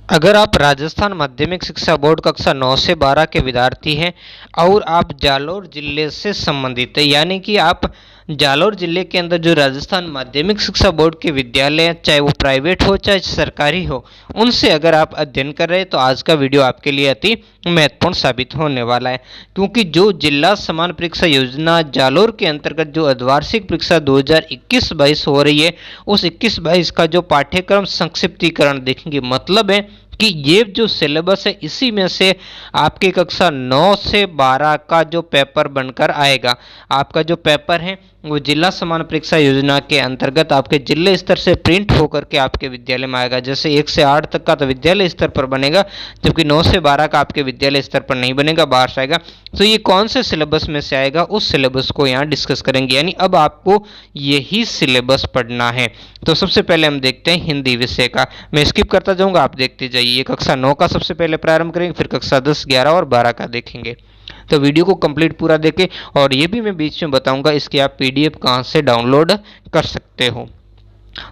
अगर आप राजस्थान माध्यमिक शिक्षा बोर्ड कक्षा 9 से 12 के विद्यार्थी हैं और आप जालौर जिले से संबंधित हैं, यानी कि आप जालौर जिले के अंदर जो राजस्थान माध्यमिक शिक्षा बोर्ड के विद्यालय हैं, चाहे वो प्राइवेट हो चाहे सरकारी हो, उनसे अगर आप अध्ययन कर रहे हैं तो आज का वीडियो आपके लिए अति महत्वपूर्ण साबित होने वाला है। क्योंकि जो जिला समान परीक्षा योजना जालौर के अंतर्गत जो अर्धवार्षिक परीक्षा 2021-22 हो रही है, उस 21-22 का जो पाठ्यक्रम संक्षिप्तीकरण देखेंगे, मतलब है कि ये जो सिलेबस है इसी में से आपकी कक्षा 9 से 12 का जो पेपर बनकर आएगा। आपका जो पेपर है वो जिला समान परीक्षा योजना के अंतर्गत आपके जिले स्तर से प्रिंट होकर के आपके विद्यालय में आएगा। जैसे 1 से 8 तक का तो विद्यालय स्तर पर बनेगा, जबकि 9 से 12 का आपके विद्यालय स्तर पर नहीं बनेगा, बाहर से आएगा। तो ये कौन से सिलेबस में से आएगा, उस सिलेबस को यहाँ डिस्कस करेंगे, यानी अब आपको यही सिलेबस पढ़ना है। तो सबसे पहले हम देखते हैं हिंदी विषय का। मैं स्किप करता जाऊंगा, आप देखते जाइए। ये कक्षा 9 का सबसे पहले प्रारंभ करेंगे, फिर कक्षा 10, 11 और 12 का देखेंगे। तो वीडियो को कंप्लीट पूरा देखें, और ये भी मैं बीच में बताऊंगा इसकी आप पीडीएफ कहाँ से डाउनलोड कर सकते हो।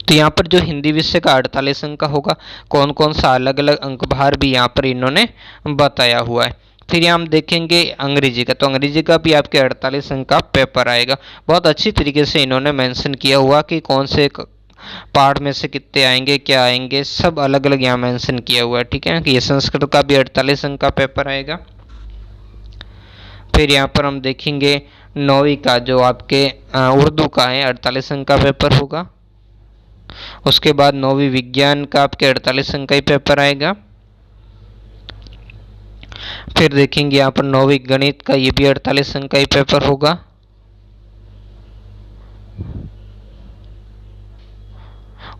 तो यहाँ पर जो हिंदी विषय का 48 अंक का होगा, कौन कौन सा अलग अलग अंक भार भी यहाँ पर इन्होंने बताया हुआ है। फिर यहाँ हम देखेंगे अंग्रेजी का, तो अंग्रेजी का भी आपके 48 अंक का पेपर आएगा। बहुत अच्छी तरीके से इन्होंने मेंशन किया हुआ कि कौन से पार्ट में से कितने आएंगे, क्या आएंगे, सब अलग अलग यहाँ मेंशन किया हुआ है। ठीक है कि ये संस्कृत का भी 48 अंक का पेपर आएगा। फिर यहाँ पर हम देखेंगे 9वीं का जो आपके उर्दू का है, 48 अंक का पेपर होगा। उसके बाद 9वीं विज्ञान का आपके 48 अंक का ही पेपर आएगा। फिर देखेंगे यहाँ पर 9वीं गणित का, ये भी 48 अंक का ही पेपर होगा।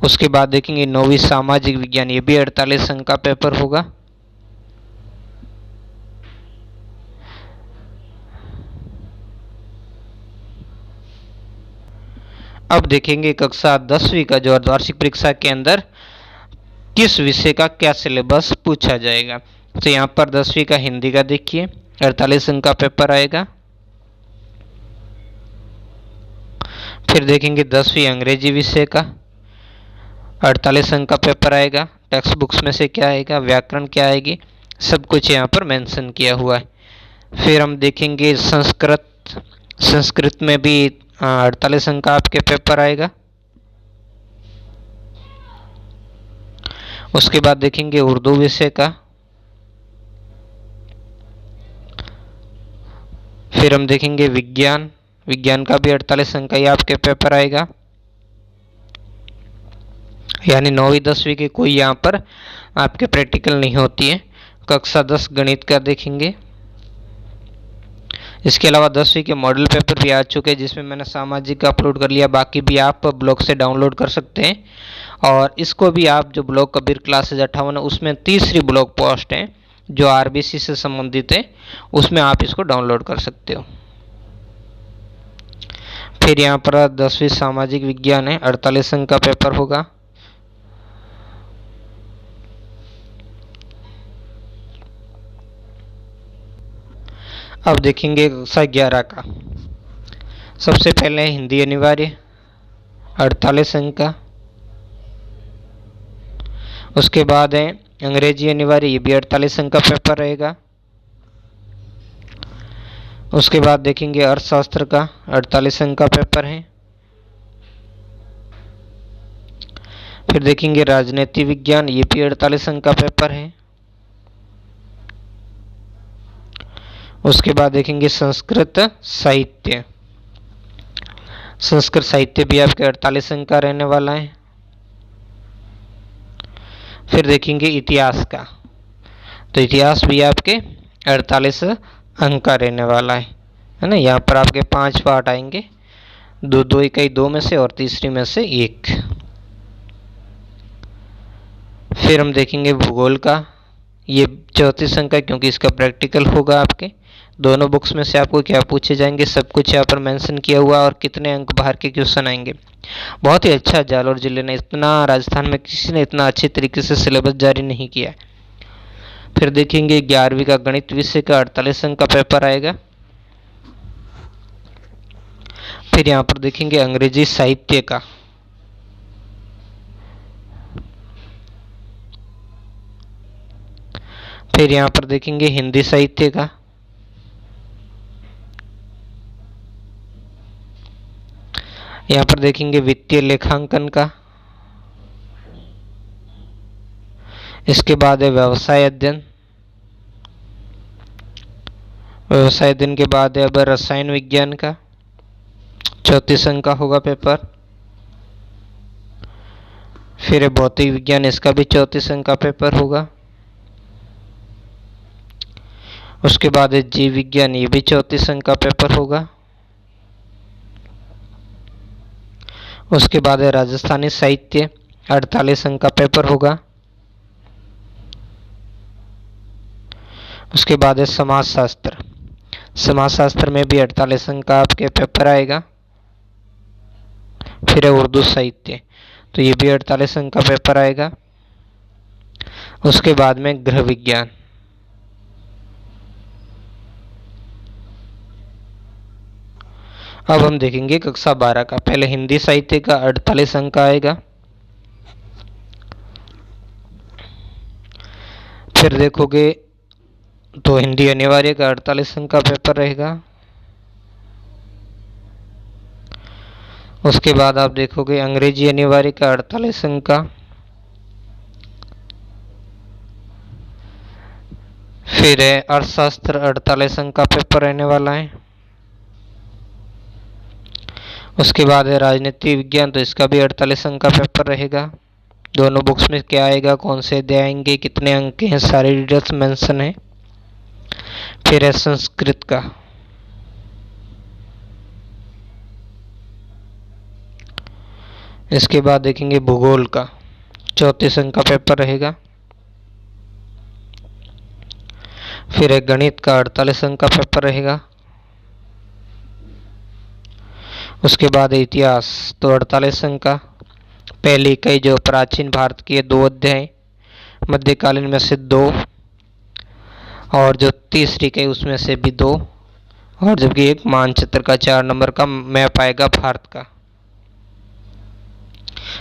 उसके बाद देखेंगे 9वीं सामाजिक विज्ञान, ये भी 48 अंक का पेपर होगा। अब देखेंगे कक्षा 10वीं का जो अर्धवार्षिक परीक्षा के अंदर किस विषय का क्या सिलेबस पूछा जाएगा। तो यहाँ पर 10वीं का हिंदी का देखिए, 48 अंक का पेपर आएगा। फिर देखेंगे 10वीं अंग्रेजी विषय का, 48 अंक का पेपर आएगा। टेक्स्ट बुक्स में से क्या आएगा, व्याकरण क्या आएगी, सब कुछ यहाँ पर मेंशन किया हुआ है। फिर हम देखेंगे संस्कृत में भी 48 अंक का आपके पेपर आएगा। उसके बाद देखेंगे उर्दू विषय का। फिर हम देखेंगे विज्ञान का भी 48 अंक का ही आपके पेपर आएगा। यानी 9वीं 10वीं की कोई यहाँ पर आपके प्रैक्टिकल नहीं होती है। कक्षा 10 गणित का देखेंगे। इसके अलावा 10वीं के मॉडल पेपर भी आ चुके हैं, जिसमें मैंने सामाजिक का अपलोड कर लिया, बाकी भी आप ब्लॉग से डाउनलोड कर सकते हैं। और इसको भी आप जो ब्लॉग कबीर क्लासेज 58 है, उसमें तीसरी ब्लॉग पोस्ट है जो आरबीसी से संबंधित है, उसमें आप इसको डाउनलोड कर सकते हो। फिर यहाँ पर 10वीं सामाजिक विज्ञान है, 48 अंक का पेपर होगा। अब देखेंगे कक्षा 11 का। सबसे पहले हिंदी अनिवार्य, 48 अंक का। उसके बाद है अंग्रेजी अनिवार्य, ये भी 48 अंक का पेपर रहेगा। उसके बाद देखेंगे अर्थशास्त्र का, 48 अंक का पेपर है। फिर देखेंगे राजनीति विज्ञान, ये भी 48 अंक का पेपर है। उसके बाद देखेंगे संस्कृत साहित्य भी आपके 48 अंक का रहने वाला है। फिर देखेंगे इतिहास का, तो इतिहास भी आपके 48 अंक का रहने वाला है ना। यहाँ पर आपके 5 पार्ट आएंगे, दो इकाई 2 में से और तीसरी में से 1। फिर हम देखेंगे भूगोल का, ये 34 अंक का, क्योंकि इसका प्रैक्टिकल होगा। आपके दोनों बुक्स में से आपको क्या पूछे जाएंगे, सब कुछ यहाँ पर मेंशन किया हुआ, और कितने अंक बाहर के क्वेश्चन आएंगे। बहुत ही अच्छा, जालौर जिले ने इतना, राजस्थान में किसी ने इतना अच्छे तरीके से सिलेबस जारी नहीं किया है। फिर देखेंगे 11वीं का गणित विषय का, 48 अंक का पेपर आएगा। फिर यहाँ पर देखेंगे अंग्रेजी साहित्य का, फिर यहाँ पर देखेंगे हिंदी साहित्य का, यहाँ पर देखेंगे वित्तीय लेखांकन का, इसके बाद है व्यवसाय अध्ययन, व्यवसाय अध्ययन के बाद है अब रसायन विज्ञान का, 34 अंक का होगा पेपर। फिर है भौतिक विज्ञान, इसका भी 34 अंक का पेपर होगा। उसके बाद है जीव विज्ञान, ये भी 34 अंक का पेपर होगा। उसके बाद है राजस्थानी साहित्य, 48 अंक का पेपर होगा। उसके बाद है समाजशास्त्र, समाजशास्त्र में भी 48 अंक का आपके पेपर आएगा। फिर है उर्दू साहित्य, तो ये भी 48 अंक का पेपर आएगा। उसके बाद में गृह विज्ञान, अब हम देखेंगे कक्षा 12 का। पहले हिंदी साहित्य का 48 अंक का आएगा। फिर देखोगे तो हिंदी अनिवार्य का 48 अंक का पेपर रहेगा। उसके बाद आप देखोगे अंग्रेजी अनिवार्य का 48 अंक का। फिर है अर्थशास्त्र, 48 अंक का पेपर रहने वाला है। उसके बाद है राजनीति विज्ञान, तो इसका भी 48 अंक का पेपर रहेगा। दोनों बुक्स में क्या आएगा, कौन से अध्याय आएंगे, कितने अंक के हैं, सारी डिटेल्स मेंशन है। फिर है संस्कृत का, इसके बाद देखेंगे भूगोल का, 34 अंक का पेपर रहेगा। फिर है गणित का, 48 अंक का पेपर रहेगा। उसके बाद है इतिहास, तो 48 अंक का। पहली इकाई जो प्राचीन भारत की 2 अध्याय, मध्यकालीन में से 2, और जो तीसरी इकाई उसमें से भी 2, और जबकि एक मानचित्र का 4 नंबर का मैप आएगा भारत का।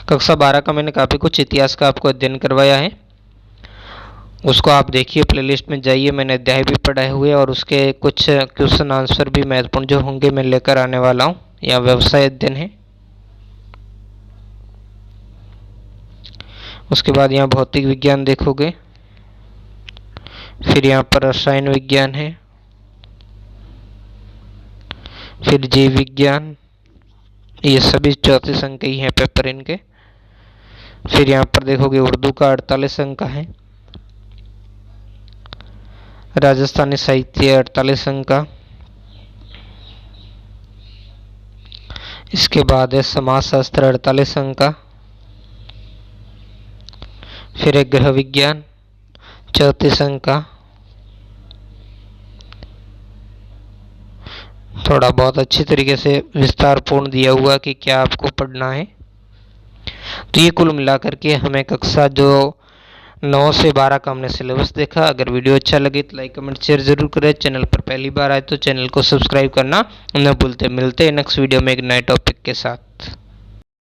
कक्षा 12 का मैंने काफ़ी कुछ इतिहास का आपको अध्ययन करवाया है, उसको आप देखिए, प्लेलिस्ट में जाइए, मैंने अध्याय भी पढ़ाए हुए और उसके कुछ क्वेश्चन आंसर भी महत्वपूर्ण जो होंगे मैं लेकर आने वाला हूँ। यह व्यवसाय अध्ययन है। उसके बाद यहाँ भौतिक विज्ञान देखोगे, फिर यहाँ पर रसायन विज्ञान है, फिर जीव विज्ञान, ये सभी 34 अंक ही हैं पेपर इनके। फिर यहाँ पर देखोगे उर्दू का 48 अंक का है, राजस्थानी साहित्य 48 अंक का। इसके बाद है समाजशास्त्र 48 अंक का। फिर है गृह विज्ञान 34 अंक का। थोड़ा बहुत अच्छी तरीके से विस्तारपूर्ण दिया हुआ कि क्या आपको पढ़ना है। तो ये कुल मिलाकर के हमें कक्षा जो 9 से 12 का हमने सिलेबस देखा। अगर वीडियो अच्छा लगे तो लाइक कमेंट शेयर जरूर करें। चैनल पर पहली बार आए तो चैनल को सब्सक्राइब करना न भूलते। मिलते हैं नेक्स्ट वीडियो में एक नए टॉपिक के साथ।